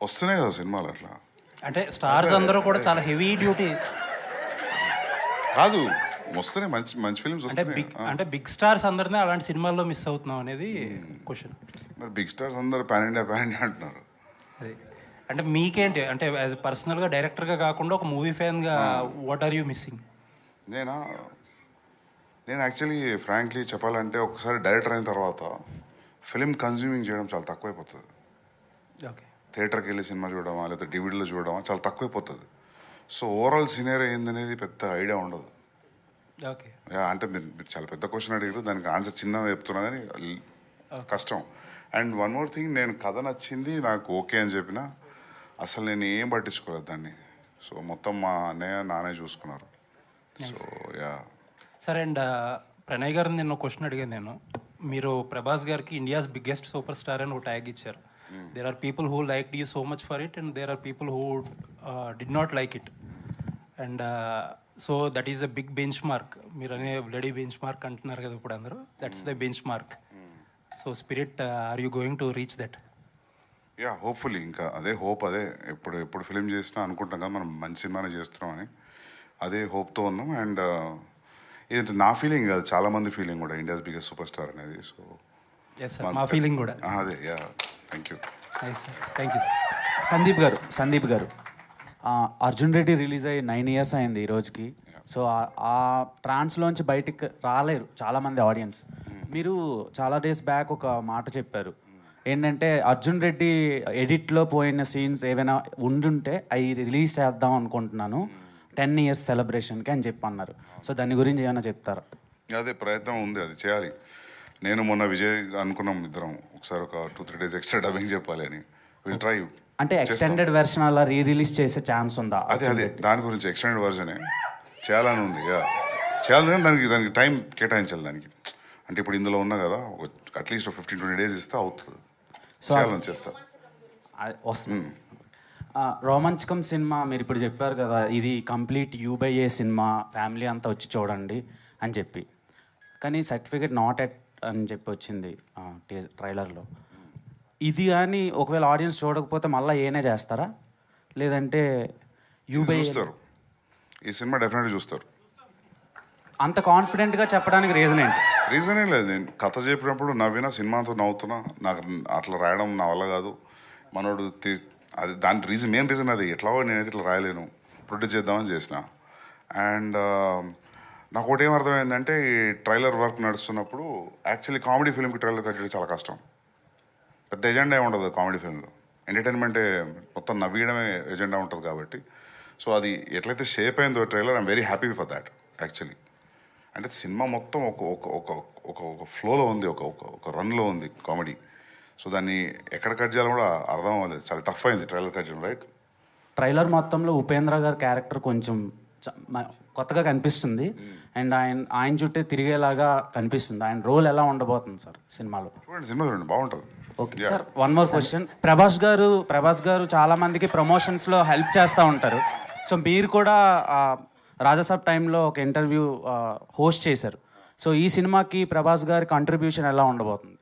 వస్తున్నాయి కదా సినిమాలు అట్లా. అంటే స్టార్స్ అందరూ కూడా చాలా హెవీ డ్యూటీ. కాదు, వస్తున్నాయి మంచి మంచి ఫిల్మ్స్ అంటే వస్తున్నాయి. బిగ్ స్టార్స్ అందరినీ అలాంటి సినిమాల్లో మిస్ అవుతున్నాం అనేది క్వశ్చన్. మరి బిగ్ స్టార్స్ అందరు పాన్ ఇండియా అంటున్నారు. అది అంటే మీకేంటి, అంటే యాజ్ పర్సనల్గా డైరెక్టర్గా కాకుండా ఒక మూవీ ఫ్యాన్గా వాట్ ఆర్ యూ మిస్సింగ్? నేను యాక్చువల్లీ ఫ్రాంక్లీ చెప్పాలంటే ఒకసారి డైరెక్టర్ అయిన తర్వాత ఫిలిం కన్జ్యూమింగ్ చేయడం చాలా తక్కువైపోతుంది. ఓకే. థియేటర్కి వెళ్ళి సినిమా చూడడమా లేకపోతే డివిడీలో చూడడమా చాలా తక్కువైపోతుంది. సో ఓవరాల్ సినేరియో ఏందనేది పెద్ద ఐడియా ఉండదు. ఓకే. అంటే మీరు చాలా పెద్ద క్వశ్చన్ అడిగారు, దానికి ఆన్సర్ చిన్నగా చెప్తున్నా కానీ కష్టం. అండ్ వన్ మోర్ థింగ్, నేను కథ నచ్చింది నాకు ఓకే అని చెప్పిన అసలు నేను ఏం పట్టించుకోలేదు దాన్ని. సో మొత్తం మా అన్నయ్య నానే చూసుకున్నారు. So yeah. సరే అండ్ ప్రణయ్ గారిని నిన్న క్వశ్చన్ అడిగాను నేను. మీరు ప్రభాస్ గారికి ఇండియాస్ బిగ్గెస్ట్ సూపర్ స్టార్ అని ఒక ట్యాగ్ ఇచ్చారు. There are people who like you so much for it and there are people who did not like it. And so that is the big benchmark. మీరు అనే bloody benchmark అంటున్నారు కదా ఇప్పుడు అందరూ. That's the benchmark. So spirit, are you going to reach that? Yeah, hopefully. ఇంకా అదే hope, అదే ఎప్పుడు ఫిలిం చేసినా అనుకుంటాం కదా మనం మంచి సినిమానే చేస్తున్నాం అని. అదే హోప్తో ఉన్నాం. అండ్ ఇది నా ఫీలింగ్ కాదు, చాలామంది ఫీలింగ్ కూడా, ఇండియాస్ బిగ్గెస్ట్ సూపర్ స్టార్ అనేది. సో ఎస్ సార్, మా ఫీలింగ్ కూడా అదే. Yeah, thank you. Nice sir, thank you sir. Sandeep గారు అర్జున్ రెడ్డి రిలీజ్ అయ్యి 9 years అయింది ఈ రోజుకి. సో ఆ ట్రాన్స్లోంచి బయటికి రాలేరు చాలామంది ఆడియన్స్. మీరు చాలా డేస్ బ్యాక్ ఒక మాట చెప్పారు ఏంటంటే అర్జున్ రెడ్డి ఎడిట్లో పోయిన సీన్స్ ఏవైనా ఉండుంటే అవి రిలీజ్ చేద్దాం అనుకుంటున్నాను 10 years సెలబ్రేషన్కి అని చెప్పి అన్నారు. సో దాని గురించి ఏమైనా చెప్తారా? అదే ప్రయత్నం ఉంది, అది చేయాలి. నేను మొన్న విజయ్ అనుకున్నాం ఇద్దరం ఒకసారి ఒక 2-3 days ఎక్స్ట్రా డబ్బింగ్ చెప్పాలి అని. Will try. అంటే ఎక్స్టెండెడ్ వెర్షన్ అలా రిలీజ్ చేసే ఛాన్స్ ఉందా? అదే దాని గురించి ఎక్స్టెండెడ్ వర్జనే చేయాలని ఉంది. చేయాలని దానికి టైం కేటాయించాలి దానికి. అంటే ఇప్పుడు ఇందులో ఉన్నా కదా, అట్లీస్ట్ 15-20 days ఇస్తే అవుతుంది. సో చేయాలని చేస్తా వస్తుంది. రోమాంచకం సినిమా మీరు ఇప్పుడు చెప్పారు కదా, ఇది కంప్లీట్ U/A సినిమా, ఫ్యామిలీ అంతా వచ్చి చూడండి అని చెప్పి. కానీ సర్టిఫికేట్ నాట్ ఎట్ అని చెప్పి వచ్చింది ట్రైలర్లో. ఇది కానీ ఒకవేళ ఆడియన్స్ చూడకపోతే మళ్ళీ ఏనే చేస్తారా, లేదంటే U/A చూస్తారు? ఈ సినిమా డెఫినెట్గా చూస్తారు. అంత కాన్ఫిడెంట్గా చెప్పడానికి రీజన్ ఏంటి? రీజన్ ఏం లేదు. నేను కథ చెప్పినప్పుడు నవ్వినా, సినిమాతో నవ్వుతున్నా. నాకు అట్లా రాయడం నా వల్ల కాదు. మనోడు అది దాని మెయిన్ రీజన్ అది. ఎట్లాగో నేనైతే ఇట్లా రాయలేను, ప్రొడ్యూస్ చేద్దామని చేసిన. అండ్ నాకు ఒకటి ఏం అర్థమైందంటే, ఈ ట్రైలర్ వర్క్ నడుస్తున్నప్పుడు యాక్చువల్లీ కామెడీ ఫిల్మ్కి ట్రైలర్ కట్ చేయడం చాలా కష్టం. పెద్ద ఎజెండా ఏమి ఉండదు కామెడీ ఫిల్మ్లో. ఎంటర్టైన్మెంటే మొత్తం, నవ్వేయడమే ఎజెండా ఉంటుంది కాబట్టి. సో అది ఎట్లయితే షేప్ అయిందో trailer, I'm very happy for that actually. అంటే సినిమా మొత్తం ఒక ఫ్లోలో ఉంది, ఒక రన్లో ఉంది కామెడీ. సో దాన్ని ఎక్కడ కట్ చేయాలో కూడా అర్థం అవ్వలేదు. చాలా టఫ్ అయింది ట్రైలర్ కట్ చేయడం. రైట్. ట్రైలర్ మొత్తంలో ఉపేంద్ర గారి క్యారెక్టర్ కొంచెం కొత్తగా కనిపిస్తుంది. అండ్ ఆయన చుట్టే తిరిగేలాగా కనిపిస్తుంది. ఆయన రోల్ ఎలా ఉండబోతుంది సార్ సినిమాలో? సినిమా చూడండి, బాగుంటుంది. Okay sir, one more question. Prabhas గారు చాలా మందికి ప్రమోషన్స్లో హెల్ప్ చేస్తూ ఉంటారు. సో మీరు కూడా రాజాసాబ్ టైంలో ఒక ఇంటర్వ్యూ హోస్ట్ చేశారు. సో ఈ సినిమాకి ప్రభాస్ గారి కాంట్రిబ్యూషన్ ఎలా ఉండబోతుంది?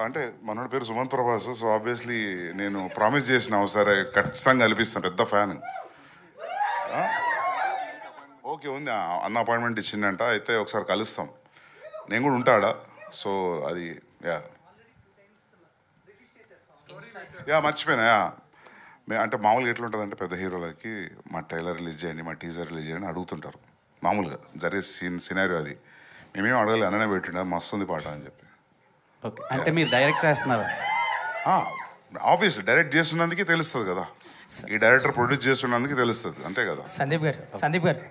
అంటే మనోడి పేరు సుమంత్ ప్రభాస్. సో ఆబ్వియస్లీ నేను ప్రామిస్ చేసిన సరే ఖచ్చితంగా కల్పిస్తాను. పెద్ద ఫ్యాన్. ఓకే, ఉంది అన్న అపాయింట్మెంట్ ఇచ్చిందంట. అయితే ఒకసారి కలుస్తాం. నేను కూడా ఉంటాడా. సో అది మర్చిపోయినా. అంటే మామూలుగా ఎట్లుంటుందంటే, పెద్ద హీరోలకి మా ట్రైలర్ రిలీజ్ చేయండి, మా టీజర్ రిలీజ్ చేయండి అడుగుతుంటారు. మామూలుగా జరిగే సినారియో అది. మేమేం అడగలేదు, అన్ననే పెట్టిండే మస్తుంది పాట అని చెప్పి. ఓకే, అంటే మీరు డైరెక్ట్ చేస్తున్నారు? ఆబ్వియస్లీ డైరెక్ట్ చేస్తున్నందుకే తెలుస్తుంది కదా. ఈ డైరెక్టర్ ప్రొడ్యూస్ చేస్తున్నందుకు తెలుస్తుంది, అంతే కదా. సందీప్ గారు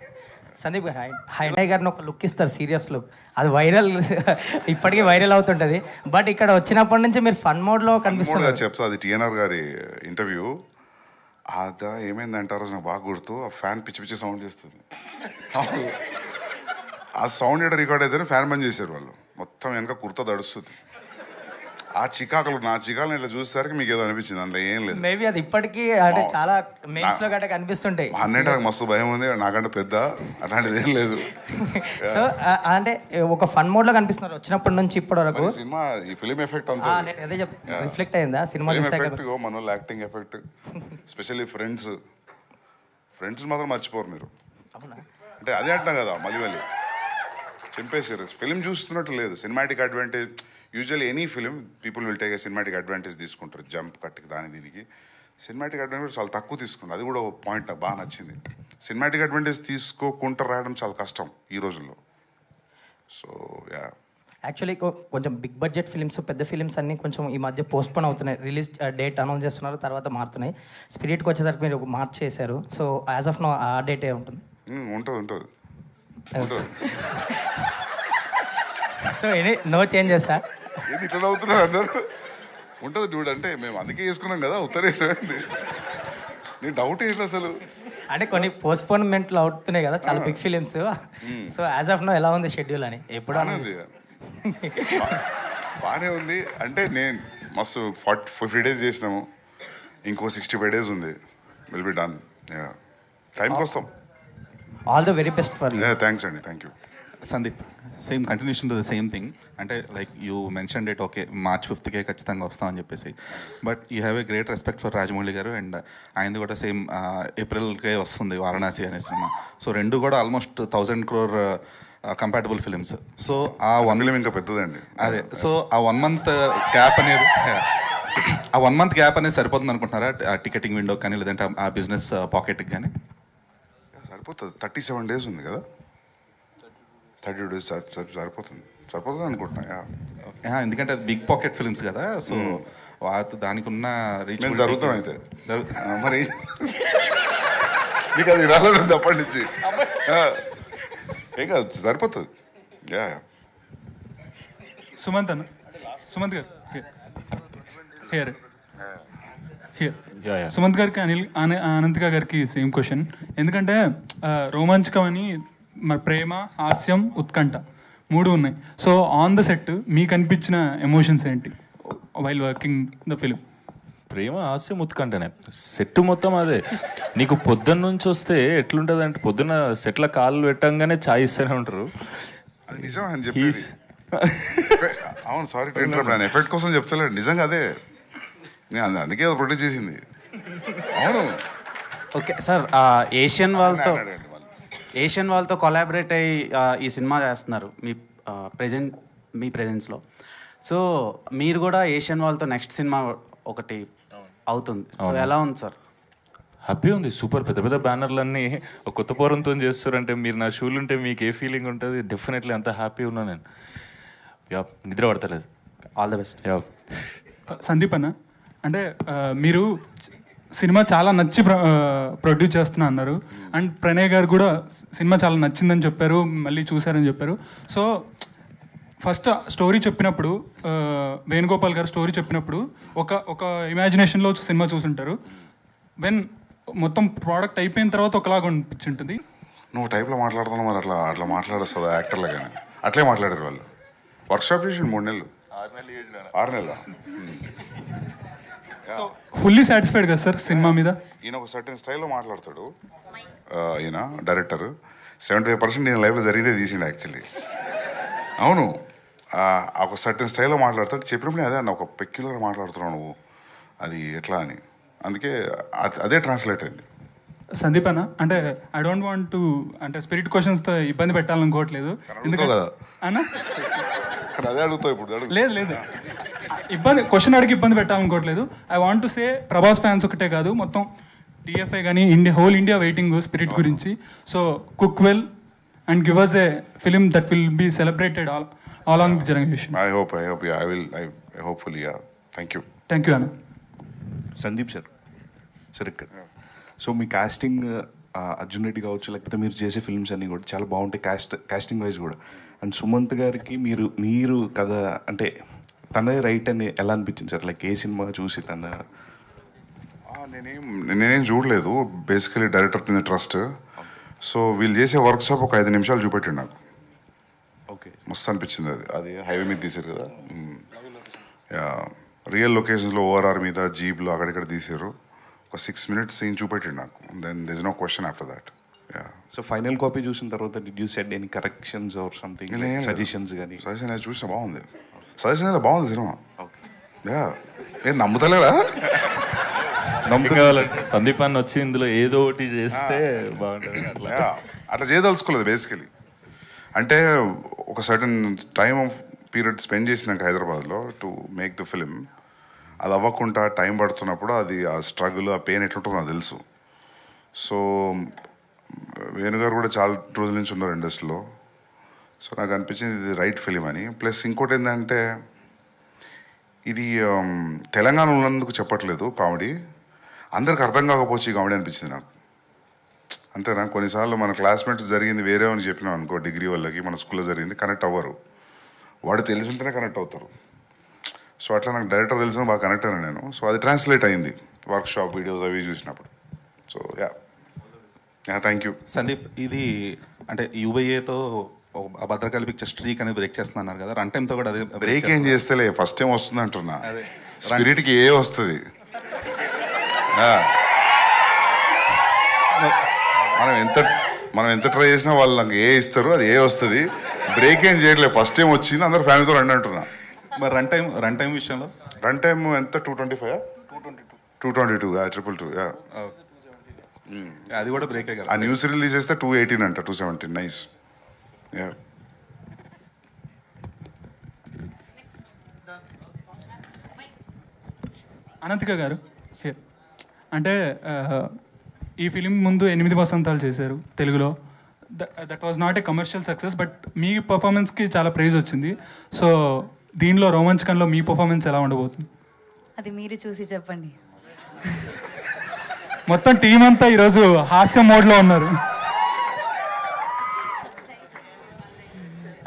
హైనయ్ గారిని ఒక లుక్ ఇస్తారు, సీరియస్ లుక్. అది వైరల్, ఇప్పటికీ వైరల్ అవుతుంటుంది. బట్ ఇక్కడ వచ్చినప్పటి నుంచి మీరు ఫన్ మోడ్లో కనిపిస్తుంది. చెప్తా, అది TNR గారి ఇంటర్వ్యూ. అదా ఏమైందంటారో నాకు బాగా గుర్తు. ఆ ఫ్యాన్ పిచ్చి సౌండ్ చేస్తుంది. ఆ సౌండ్ ఎక్కడ రికార్డ్ అయితేనే ఫ్యాన్ బంద్ చేశారు వాళ్ళు. మొత్తం వెనక కుర్తా దడుస్తుంది. ఆ చికాకులు నా చికాకులు ఇట్లా చూసేసరికి మీకు ఏదో అనిపించింది, అందులో ఏం లేదు. మేబీ అది ఇప్పటికీ అంటే చాలా మెయిన్స్ లో గట్ట కనిపిస్తుంటాయి. అన్నింటి మస్తు భయం ఉంది, నాకంటే పెద్ద అట్లాంటిది ఏం లేదు. సో అంటే ఒక ఫన్ మోడ్ లో కనిపిస్తున్నారు వచ్చినప్పటి నుంచి ఇప్పటి వరకు. మరి సినిమా ఈ ఫిలిం ఎఫెక్ట్ అంతా నేను అదే రిఫ్లెక్ట్ అయిందా సినిమా ఫిలిం చూస్తే ఎఫెక్ట్, మన వాళ్ళు యాక్టింగ్ ఎఫెక్ట్, స్పెషల్లీ ఫ్రెండ్స్ మాత్రం మర్చిపోరు మీరు. అవునా? అంటే అదే అంటాం కదా, మళ్ళీ చింపేసారు. ఫిలిం చూస్తున్నట్టు లేదు, cinematic advantage. Usually any film people will take a cinematic advantage తీసుకుంటారు, జంప్ కట్కి దీనికి. సినిమాటిక్ అడ్వాంటేజ్ చాలా తక్కువ తీసుకుంటారు, అది కూడా ఒక పాయింట్ నాకు బాగా నచ్చింది. సినిమాటిక్ అడ్వాంటేజ్ తీసుకోకుండా రాయడం చాలా కష్టం ఈ రోజుల్లో. సో యా, యాక్చువల్లీ కొంచెం బిగ్ బడ్జెట్ ఫిలిమ్స్, పెద్ద ఫిలిమ్స్ అన్నీ కొంచెం ఈ మధ్య పోస్ట్పోన్ అవుతున్నాయి. రిలీజ్ డేట్ అనౌన్స్ చేస్తున్నారు, తర్వాత మారుతున్నాయి. స్పిరిట్కి వచ్చేసరికి మీరు మార్చ్ చేశారు. సో యాజ్ ఆఫ్ నో ఆ డేటే ఉంటుంది. ఉంటుంది. So any no changes sir? ఏది ఇట్లా అవుతున్నారు అందరు? ఉంటుంది డూడ్, అంటే మేము అందుకే వేసుకున్నాం కదా ఉత్తరేసింది. నేను డౌట్ ఏంటి అసలు? అంటే కొన్ని పోస్ట్పోన్మెంట్లు అవుతున్నాయి కదా చాలా big films. So as of now ఎలా ఉంది షెడ్యూల్ అని? ఎప్పుడు బాగానే ఉంది. అంటే నేను మస్తు 50 days చేసినాము, ఇంకో 65 days ఉంది, విల్ బి డన్. టైంకి వస్తాం. All the very best for you. Thanks అండి, thank you. Sandeep, same continuation to the same thing. అంటే like you mention date, okay March 5th ఖచ్చితంగా వస్తామని చెప్పేసి, but you have a great respect for Rajamouli గారు, and ఆయనది కూడా సేమ్ ఏప్రిల్కే వస్తుంది వారణాసి అనే సినిమా. సో రెండు కూడా almost 1000 crore compatible films. So ఆ ఫిలిం ఇంకా పెద్దదండి. అదే, సో ఆ 1 month గ్యాప్ అనేది ఆ 1 month గ్యాప్ అనేది సరిపోతుంది అనుకుంటున్నారా? ఆ టికెటింగ్ విండో కానీ లేదంటే ఆ బిజినెస్ పాకెట్కి కానీ సరిపోతుంది. 37 days ఉంది కదా, 32 days సరిపోతుంది అనుకుంటున్నా. ఎందుకంటే అది బిగ్ పాకెట్ ఫిలిమ్స్ కదా, సో దానికి ఉన్న రీచ్ నేను జరుగుతాం అయితే మరి నీకు అది రాలేదు అప్పటి నుంచి. ఏం కాదు, సరిపోతుంది. యా, సుమంత్ గారు హియర్ సుమంత్ గారికి అనంతిక గారికి సేమ్ క్వశ్చన్. ఎందుకంటే రోమాంచకం అని మరి ప్రేమ, హాస్యం, ఉత్కంఠ 3 ఉన్నాయి. సో ఆన్ ద సెట్ మీకు అనిపించిన ఎమోషన్స్ ఏంటి వైల్ వర్కింగ్ ద ఫిలిం? ప్రేమ, హాస్యం, ఉత్కంఠనే సెట్ మొత్తం అదే. నీకు పొద్దున్న నుంచి వస్తే ఎట్లుంటుంది అంటే, పొద్దున్న సెట్ల కాళ్ళు పెట్టంగానే ఛాయ్ ఇస్తూనే ఉంటారు. అది నిజం అని చెప్పి. అవును, సారీ టు ఇంటరప్ట్, నేను ఎఫెక్ట్ కోసం చెప్తలేడు, నిజంగా అదే. నేను అందుకే ప్రొడ్యూస్ చేసింది. అవును. ఓకే సార్, ఏషియన్ వాళ్ళతో కొలాబరేట్ అయ్యి ఈ సినిమా చేస్తున్నారు మీ ప్రెజెన్స్లో. సో మీరు కూడా ఏషియన్ వాళ్ళతో నెక్స్ట్ సినిమా ఒకటి అవుతుంది. సో ఎలా ఉంది సార్? హ్యాపీ ఉంది, సూపర్. పెద్ద పెద్ద బ్యానర్లన్నీ ఒక కొత్త పోరంతో చేస్తారంటే, మీరు నా షూలు ఉంటే మీకు ఏ ఫీలింగ్ ఉంటుంది? డెఫినెట్లీ అంత హ్యాపీ ఉన్నా నేను. నిద్ర పడతలేదు. All the best. సందీప్ అన్న, అంటే మీరు సినిమా చాలా నచ్చి ప్రొడ్యూస్ చేస్తున్నా అన్నారు, అండ్ ప్రణయ్ గారు కూడా సినిమా చాలా నచ్చిందని చెప్పారు, మళ్ళీ చూశారని చెప్పారు. సో ఫస్ట్ స్టోరీ చెప్పినప్పుడు, వేణుగోపాల్ గారు స్టోరీ చెప్పినప్పుడు ఒక ఇమాజినేషన్లో సినిమా చూసుంటారు. వెన్ మొత్తం ప్రోడక్ట్ అయిపోయిన తర్వాత ఒకలాగా అనిపించింటుంది. నువ్వు టైప్లో మాట్లాడుతున్నావు, మరి అట్లా మాట్లాడొస్తుంది యాక్టర్లు కానీ. అట్లే మాట్లాడారు వాళ్ళు. వర్క్షాప్ చేసి 3 నెలలు 6 నెలలు. సో ఫుల్లీ సాటిస్ఫైడ్ కదా సార్ సినిమా మీద? ఈయన ఒక సర్టెన్ స్టైల్లో మాట్లాడతాడు. ఈయన డైరెక్టర్ 75% నేను లైఫ్లో జరిగితే తీసిండు యాక్చువల్లీ. అవును, ఒక సర్టెన్ స్టైల్లో మాట్లాడతాడు. చెప్పినప్పుడు అదే అన్న, ఒక పెక్యులర్ మాట్లాడుతున్నావు నువ్వు, అది ఎట్లా అని. అందుకే అదే ట్రాన్స్లేట్ అయింది. సందీప్ అన్న, అంటే ఐ డోంట్ వాంట్ టు అంటే స్పిరిట్ క్వశ్చన్స్తో ఇబ్బంది పెట్టాలనుకోవట్లేదు. ఎందుకంటే అన్న అదే అడుగుతావు ఇప్పుడు. లేదు క్వశ్చన్ అడిగి ఇబ్బంది పెట్టాలనుకోవట్లేదు. I want to say Prabhas fans ఒకటే కాదు, మొత్తం టీఎఫ్ఐ కానీ హోల్ ఇండియా వెయిటింగ్ స్పిరిట్ గురించి. So cook well and give us a film that will be celebrated all along the generation. I hope, yeah, I hopefully, yeah. Thank you. Thank you, Anna. Sandeep sir ఇక్కడ. So మీ casting Arjun Reddy కావచ్చు, లేకపోతే మీరు చేసే films అన్నీ కూడా చాలా బాగుంటాయి casting wise కూడా. అండ్ సుమంత్ గారికి మీరు కథ అంటే తనదే రైట్ అని ఎలా అనిపించింది సార్? లైక్ ఏ సినిమా చూసి నేనేం చూడలేదు, బేసికలీ డైరెక్టర్ మీద ట్రస్ట్. సో వీళ్ళు చేసే వర్క్షాప్ ఒక 5 నిమిషాలు చూపెట్టిండు నాకు. ఓకే, మస్తు అనిపించింది. అది హైవే మీద తీసారు కదా. రియల్ లొకేషన్స్లో ఓఆర్ఆర్ మీద జీప్లో అక్కడిక్కడ తీసారు. ఒక 6 minutes సీన్ చూపెట్టిండు నాకు. Then this no question after that. So final copy చూసిన తర్వాత did you said any corrections or something suggestions కానీ? సజెషన్ అది చూసిన బాగుంది. సజెషన్ అయితే బాగుంది సినిమా. ఏం నమ్ముతలేరా? సందీప్ అన్న వచ్చి ఇందులో ఏదో ఒకటి చేస్తే బాగుంటుంది అట్లా. అట్లా చేయదలుచుకోలేదు బేసికలీ. అంటే ఒక సర్టన్ టైం పీరియడ్ స్పెండ్ చేసినాక హైదరాబాద్లో టు మేక్ ద ఫిలిం, అది అవ్వకుండా టైం పడుతున్నప్పుడు అది ఆ స్ట్రగుల్, ఆ పెయిన్ ఎట్లుంటుందో నాకు తెలుసు. సో వేణుగారు కూడా చాలా రోజుల నుంచి ఉన్నారు ఇండస్ట్రీలో. సో నాకు అనిపించింది ఇది రైట్ ఫిలిం అని. ప్లస్ ఇంకోటి ఏంటంటే ఇది తెలంగాణ ఉన్నందుకు చెప్పట్లేదు కామెడీ, అందరికి అర్థం కాకపోవచ్చు ఈ కామెడీ అనిపించింది నాకు. అంతేనా? కొన్నిసార్లు మన క్లాస్మేట్స్ జరిగింది వేరే అని చెప్పినాం అనుకో, డిగ్రీ వాళ్ళకి మన స్కూల్లో జరిగింది కనెక్ట్ అవ్వరు, వాడు తెలిసి ఉంటేనే కనెక్ట్ అవుతారు. సో అట్లా నాకు డైరెక్టర్ తెలిసిన బాగా కనెక్ట్ అయినా నేను. సో అది ట్రాన్స్లేట్ అయింది వర్క్షాప్ వీడియోస్ అవి చూసినప్పుడు. So thank you. సందీప్, ఇది అంటే యూబైఏతో భద్రకాళి పిక్చర్ స్ట్రీక్ అనేది బ్రేక్ చేస్తున్నారు కదా, రన్ టైంతో కూడా అదే బ్రేక్ ఏం చేస్తేలే, ఫస్ట్ టైం వస్తుంది అంటున్నా. స్పిరిట్కి ఏ వస్తుంది, మనం ఎంత ట్రై చేసినా వాళ్ళు నాకు ఏ ఇస్తారు, అది ఏ వస్తుంది. బ్రేక్ ఏం చేయట్లేదు, ఫస్ట్ టైం వచ్చింది, అందరు ఫ్యామిలీతో రండి అంటున్నా. మరి రన్ టైం విషయంలో రన్ టైం ఎంత? 225, 222, 222. అది కూడా బ్రేక్ అయ్యారు. ఆ న్యూస్ రిలీజ్ చేస్తే 218 అంట, 217. నైస్. అనంతిక గారు, అంటే ఈ ఫిలిం ముందు 8 వసంతాలు చేశారు తెలుగులో. That was not a commercial success, but మీ పర్ఫార్మెన్స్కి చాలా ప్రైజ్ వచ్చింది. సో దీనిలో రోమాంచకంలో మీ పర్ఫార్మెన్స్ ఎలా ఉండబోతుంది? అది మీరు చూసి చెప్పండి. మొత్తం టీం అంతా ఈరోజు హాస్య మోడ్లో ఉన్నారు.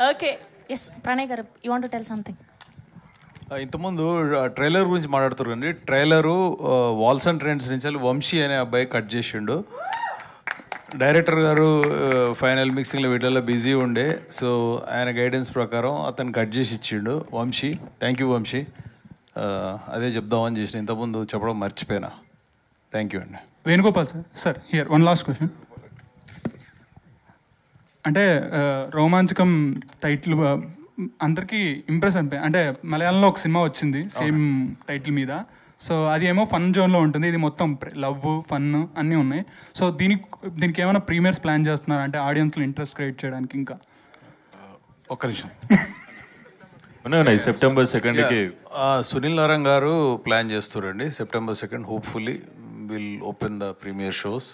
ఓకే, ఎస్ ప్రణయ్ గారు, you want to tell something? ఇంతకుముందు ట్రైలర్ గురించి మాట్లాడుతారు కండి. ట్రైలరు వాల్స్ అండ్ ట్రెండ్స్ నుంచి వంశీ అనే అబ్బాయి కట్ చేసిండు. డైరెక్టర్ గారు ఫైనల్ మిక్సింగ్లో వీటిల్లో బిజీ ఉండే, సో ఆయన గైడెన్స్ ప్రకారం అతను కట్ చేసి ఇచ్చిండు వంశీ. Thank you Vamsi. అదే చెప్దామని చేసిన, ఇంతకుముందు చెప్పడం మర్చిపోయినా. థ్యాంక్ యూ అండి. Venugopal sir, here one last question. అంటే రోమాంచకం టైటిల్ అందరికీ ఇంప్రెస్ అనిపోయి, అంటే మలయాళంలో ఒక సినిమా వచ్చింది సేమ్ టైటిల్ మీద. సో అది ఏమో ఫన్ జోన్లో ఉంటుంది, ఇది మొత్తం లవ్, ఫన్ అన్నీ ఉన్నాయి. సో దీనికి ఏమైనా ప్రీమియర్స్ ప్లాన్ చేస్తున్నారు అంటే ఆడియన్స్లో ఇంట్రెస్ట్ క్రియేట్ చేయడానికి? ఇంకా ఒక్క నిమిషం. సెప్టెంబర్ 2కి సునీల్ నారాయణ గారు ప్లాన్ చేస్తారండి. September 2 hopefully will open the premiere shows.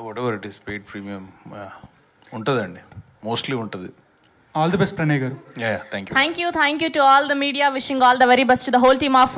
Whatever it is, paid premium ఉంటుందండి, మోస్ట్లీ ఉంటుంది. ఆల్ ది బెస్ట్ ప్రణయ్ గారు. Thank you to all the media. Wishing all the very best to the whole team of